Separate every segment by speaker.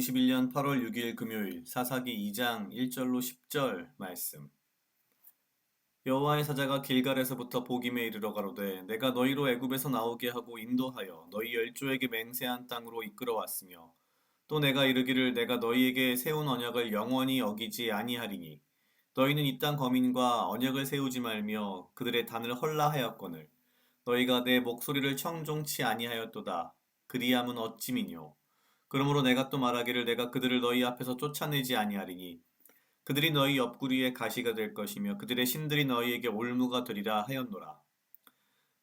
Speaker 1: 2021년 8월 6일 금요일 사사기 2장 1절로 10절 말씀. 여호와의 사자가 길갈에서부터 보김에 이르러 가로되 내가 너희로 애굽에서 나오게 하고 인도하여 너희 열조에게 맹세한 땅으로 이끌어 왔으며 또 내가 이르기를 내가 너희에게 세운 언약을 영원히 어기지 아니하리니 너희는 이 땅 거민과 언약을 세우지 말며 그들의 단을 헐라하였거늘 너희가 내 목소리를 청종치 아니하였도다. 그리함은 어찌미뇨. 그러므로 내가 또 말하기를 내가 그들을 너희 앞에서 쫓아내지 아니하리니 그들이 너희 옆구리에 가시가 될 것이며 그들의 신들이 너희에게 올무가 되리라 하였노라.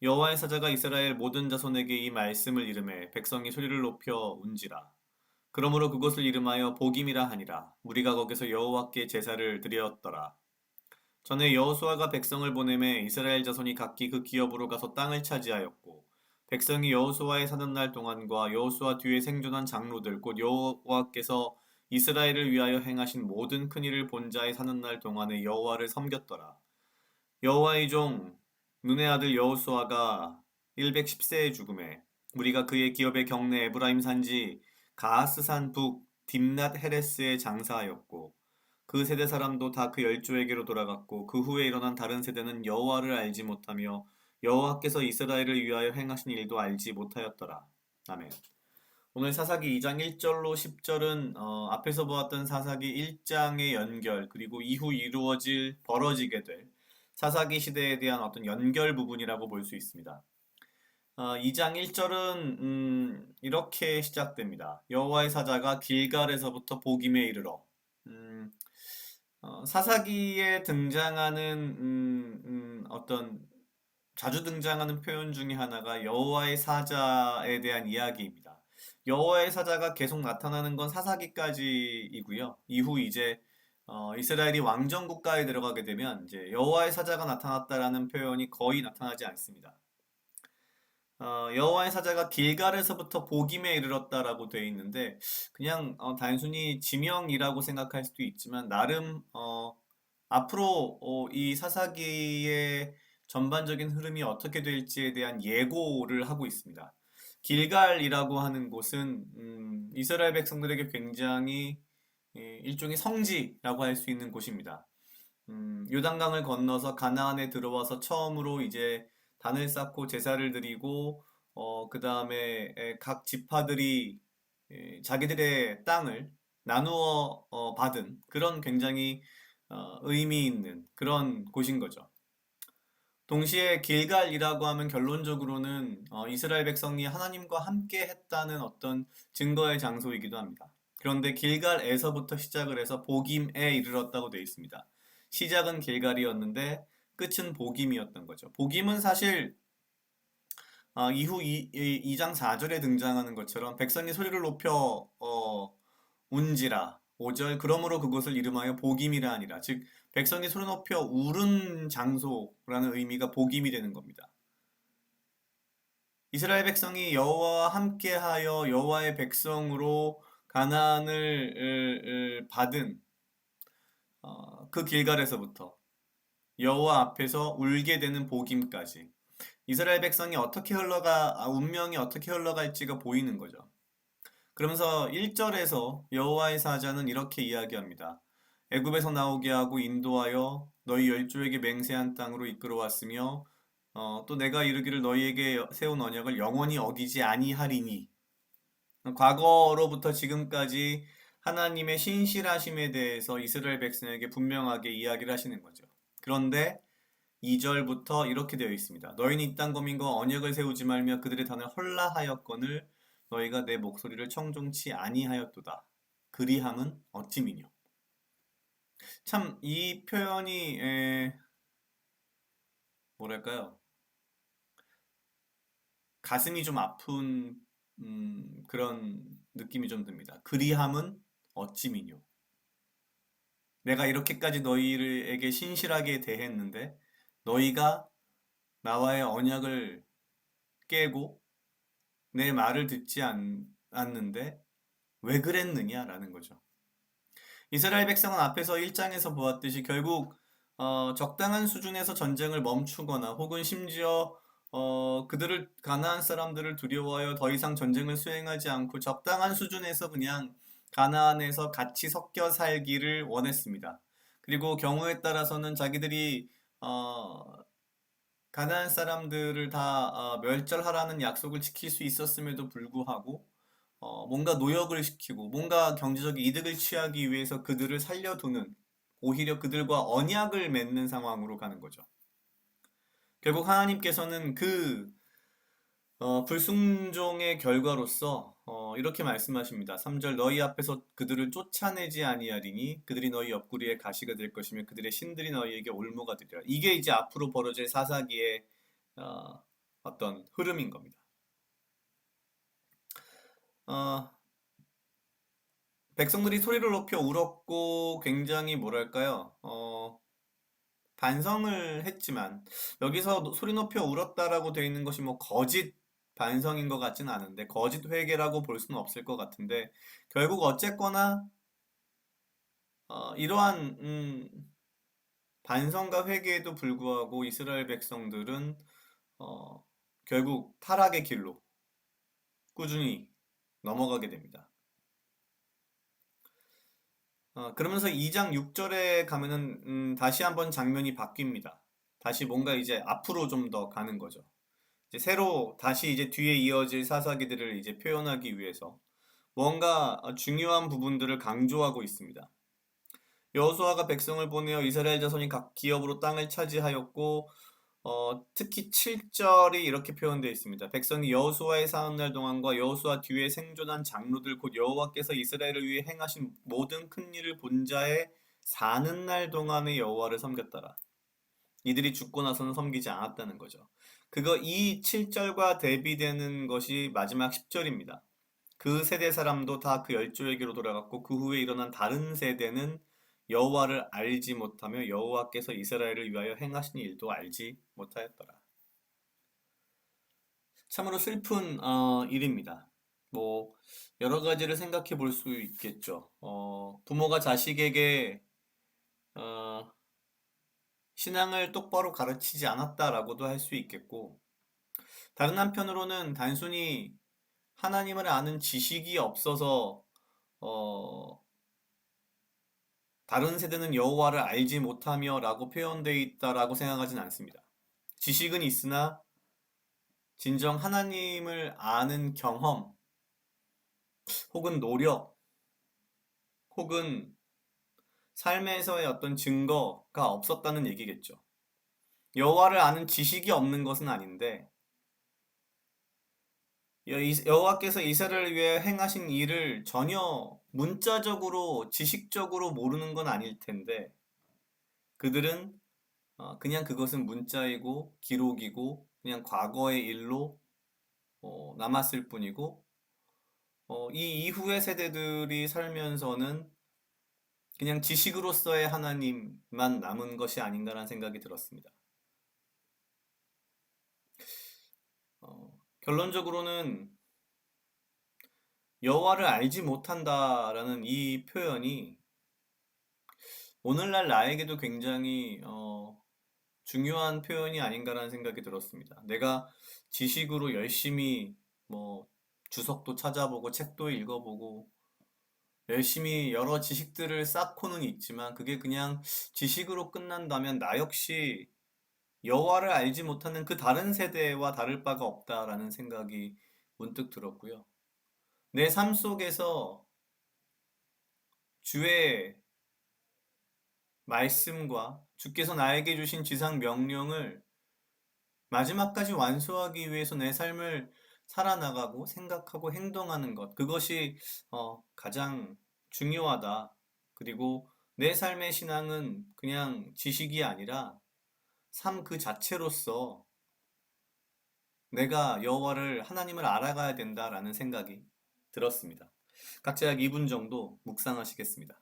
Speaker 1: 여호와의 사자가 이스라엘 모든 자손에게 이 말씀을 이르매 백성이 소리를 높여 운지라. 그러므로 그곳을 이름하여 보김이라 하니라. 우리가 거기서 여호와께 제사를 드렸더라. 전에 여호수아가 백성을 보내매 이스라엘 자손이 각기 그 기업으로 가서 땅을 차지하였고 백성이 여호수아에 사는 날 동안과 여호수아 뒤에 생존한 장로들 곧 여호와께서 이스라엘을 위하여 행하신 모든 큰 일을 본 자에 사는 날 동안에 여호와를 섬겼더라. 여호와의 종 눈의 아들 여호수아가 110세에 죽음에 우리가 그의 기업의 경내 에브라임 산지 가하스산 북 딥낫 헤레스에 장사하였고 그 세대 사람도 다 그 열조에게로 돌아갔고 그 후에 일어난 다른 세대는 여호와를 알지 못하며 여호와께서 이스라엘을 위하여 행하신 일도 알지 못하였더라. 아멘. 오늘 사사기 2장 1절로 10절은 앞에서 보았던 사사기 1장의 연결 그리고 이후 벌어지게 될 사사기 시대에 대한 어떤 연결 부분이라고 볼 수 있습니다. 2장 1절은 이렇게 시작됩니다. 여호와의 사자가 길갈에서부터 보김에 이르러 사사기에 등장하는 어떤 자주 등장하는 표현 중에 하나가 여호와의 사자에 대한 이야기입니다. 여호와의 사자가 계속 나타나는 건 사사기까지이고요. 이후 이제 이스라엘이 왕정 국가에 들어가게 되면 이제 여호와의 사자가 나타났다라는 표현이 거의 나타나지 않습니다. 여호와의 사자가 길갈에서부터 보김에 이르렀다라고 되어 있는데 그냥 단순히 지명이라고 생각할 수도 있지만 나름 앞으로 이 사사기의 전반적인 흐름이 어떻게 될지에 대한 예고를 하고 있습니다. 길갈이라고 하는 곳은 이스라엘 백성들에게 굉장히 일종의 성지라고 할 수 있는 곳입니다. 요단강을 건너서 가나안에 들어와서 처음으로 이제 단을 쌓고 제사를 드리고 그 다음에 각 지파들이 자기들의 땅을 나누어 받은 그런 굉장히 의미 있는 그런 곳인 거죠. 동시에 길갈이라고 하면 결론적으로는 이스라엘 백성이 하나님과 함께 했다는 어떤 증거의 장소이기도 합니다. 그런데 길갈에서부터 시작을 해서 보김에 이르렀다고 되어 있습니다. 시작은 길갈이었는데 끝은 보김이었던 거죠. 보김은 사실 이후 2장 4절에 등장하는 것처럼 백성이 소리를 높여 운지라 5절 그러므로 그곳을 이름하여 보김이라 하니라. 즉 백성이 소리 높여 울은 장소라는 의미가 복임이 되는 겁니다. 이스라엘 백성이 여호와와 함께하여 여호와의 백성으로 가나안을 받은 그 길갈에서부터 여호와 앞에서 울게 되는 복임까지 이스라엘 백성이 어떻게 운명이 어떻게 흘러갈지가 보이는 거죠. 그러면서 1절에서 여호와의 사자는 이렇게 이야기합니다. 애굽에서 나오게 하고 인도하여 너희 열조에게 맹세한 땅으로 이끌어왔으며 또 내가 이르기를 너희에게 세운 언약을 영원히 어기지 아니하리니 과거로부터 지금까지 하나님의 신실하심에 대해서 이스라엘 백성에게 분명하게 이야기를 하시는 거죠. 그런데 2절부터 이렇게 되어 있습니다. 너희는 이 땅 거민과 언약을 세우지 말며 그들의 단을 헐라하였거늘 너희가 내 목소리를 청종치 아니하였도다. 그리함은 어찌미뇨. 참 이 표현이 뭐랄까요? 가슴이 좀 아픈 그런 느낌이 좀 듭니다. 그리함은 어찌미뇨. 내가 이렇게까지 너희에게 신실하게 대했는데 너희가 나와의 언약을 깨고 내 말을 듣지 않는데 왜 그랬느냐라는 거죠. 이스라엘 백성은 앞에서 1장에서 보았듯이 결국 적당한 수준에서 전쟁을 멈추거나 혹은 심지어 가나안 사람들을 두려워하여 더 이상 전쟁을 수행하지 않고 적당한 수준에서 그냥 가나안에서 같이 섞여 살기를 원했습니다. 그리고 경우에 따라서는 자기들이 가나안 사람들을 다 멸절하라는 약속을 지킬 수 있었음에도 불구하고 뭔가 노역을 시키고 뭔가 경제적 이득을 취하기 위해서 그들을 살려두는, 오히려 그들과 언약을 맺는 상황으로 가는 거죠. 결국 하나님께서는 그 불순종의 결과로서 이렇게 말씀하십니다. 3절, 너희 앞에서 그들을 쫓아내지 아니하리니 그들이 너희 옆구리에 가시가 될 것이며 그들의 신들이 너희에게 올무가 되리라. 이게 이제 앞으로 벌어질 사사기의 어떤 흐름인 겁니다. 백성들이 소리를 높여 울었고 굉장히 뭐랄까요? 반성을 했지만 여기서 소리 높여 울었다라고 되어 있는 것이 뭐 거짓 반성인 것 같진 않은데, 거짓 회개라고 볼 수는 없을 것 같은데, 결국 어쨌거나 이러한 반성과 회개에도 불구하고 이스라엘 백성들은 결국 타락의 길로 꾸준히 넘어가게 됩니다. 그러면서 2장 6절에 가면은 다시 한번 장면이 바뀝니다. 다시 뭔가 이제 앞으로 좀 더 가는 거죠. 이제 새로 다시 이제 뒤에 이어질 사사기들을 이제 표현하기 위해서 뭔가 중요한 부분들을 강조하고 있습니다. 여호수아가 백성을 보내어 이스라엘 자손이 각 기업으로 땅을 차지하였고, 특히 7절이 이렇게 표현되어 있습니다. 백성이 여호수아의 사흔날 동안과 여호수아 뒤에 생존한 장로들 곧 여호와께서 이스라엘을 위해 행하신 모든 큰 일을 본 자의 사는 날 동안에 여호와를 섬겼더라. 이들이 죽고 나서는 섬기지 않았다는 거죠. 이 7절과 대비되는 것이 마지막 10절입니다. 그 세대 사람도 다 그 열조에게로 돌아갔고 그 후에 일어난 다른 세대는 여호와를 알지 못하며 여호와께서 이스라엘을 위하여 행하신 일도 알지 못하였더라. 참으로 슬픈 일입니다. 뭐 여러 가지를 생각해 볼 수 있겠죠. 부모가 자식에게 신앙을 똑바로 가르치지 않았다라고도 할 수 있겠고, 다른 한편으로는 단순히 하나님을 아는 지식이 없어서 다른 세대는 여호와를 알지 못하며 라고 표현되어 있다라고 생각하진 않습니다. 지식은 있으나 진정 하나님을 아는 경험 혹은 노력 혹은 삶에서의 어떤 증거가 없었다는 얘기겠죠. 여호와를 아는 지식이 없는 것은 아닌데 여호와께서 이스라엘을 위해 행하신 일을 전혀 문자적으로 지식적으로 모르는 건 아닐 텐데, 그들은 그냥 그것은 문자이고 기록이고 그냥 과거의 일로 남았을 뿐이고, 이 이후의 세대들이 살면서는 그냥 지식으로서의 하나님만 남은 것이 아닌가라는 생각이 들었습니다. 결론적으로는 여호와를 알지 못한다라는 이 표현이 오늘날 나에게도 굉장히 중요한 표현이 아닌가라는 생각이 들었습니다. 내가 지식으로 열심히 뭐 주석도 찾아보고 책도 읽어보고 열심히 여러 지식들을 쌓고는 있지만 그게 그냥 지식으로 끝난다면 나 역시 여호와를 알지 못하는 그 다른 세대와 다를 바가 없다라는 생각이 문득 들었고요. 내 삶 속에서 주의 말씀과 주께서 나에게 주신 지상 명령을 마지막까지 완수하기 위해서 내 삶을 살아나가고 생각하고 행동하는 것, 그것이 가장 중요하다. 그리고 내 삶의 신앙은 그냥 지식이 아니라 삶 그 자체로서 내가 여호와를 하나님을 알아가야 된다라는 생각이 들었습니다. 각자 약 2분 정도 묵상하시겠습니다.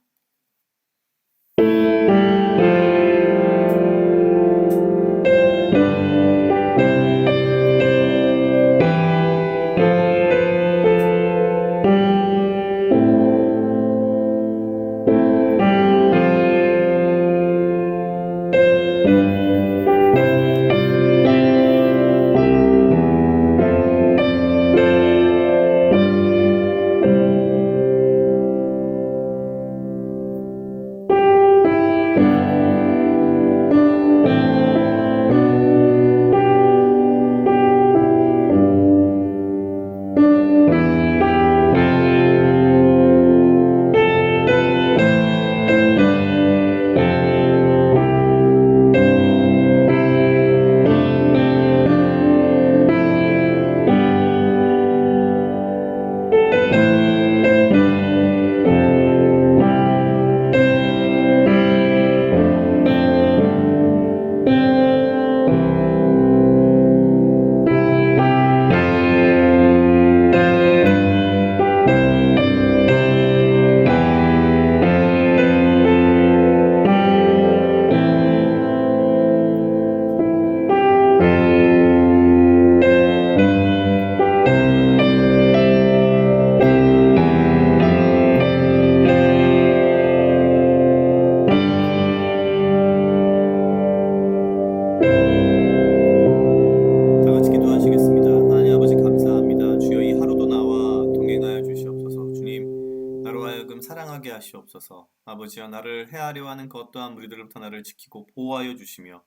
Speaker 1: 주시옵소서. 아버지여, 나를 해하려 하는 그 어떠한 무리들로부터 나를 지키고 보호하여 주시며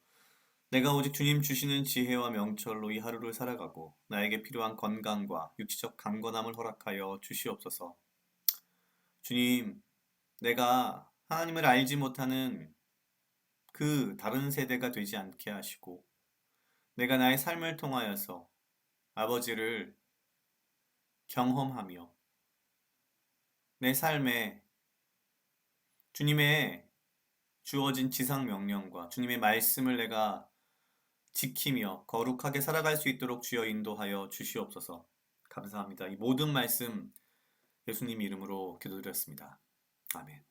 Speaker 1: 내가 오직 주님 주시는 지혜와 명철로 이 하루를 살아가고 나에게 필요한 건강과 육체적 강건함을 허락하여 주시옵소서. 주님, 내가 하나님을 알지 못하는 그 다른 세대가 되지 않게 하시고 내가 나의 삶을 통하여서 아버지를 경험하며 내 삶에 주님의 주어진 지상 명령과 주님의 말씀을 내가 지키며 거룩하게 살아갈 수 있도록 주여 인도하여 주시옵소서. 감사합니다. 이 모든 말씀 예수님 이름으로 기도드렸습니다. 아멘.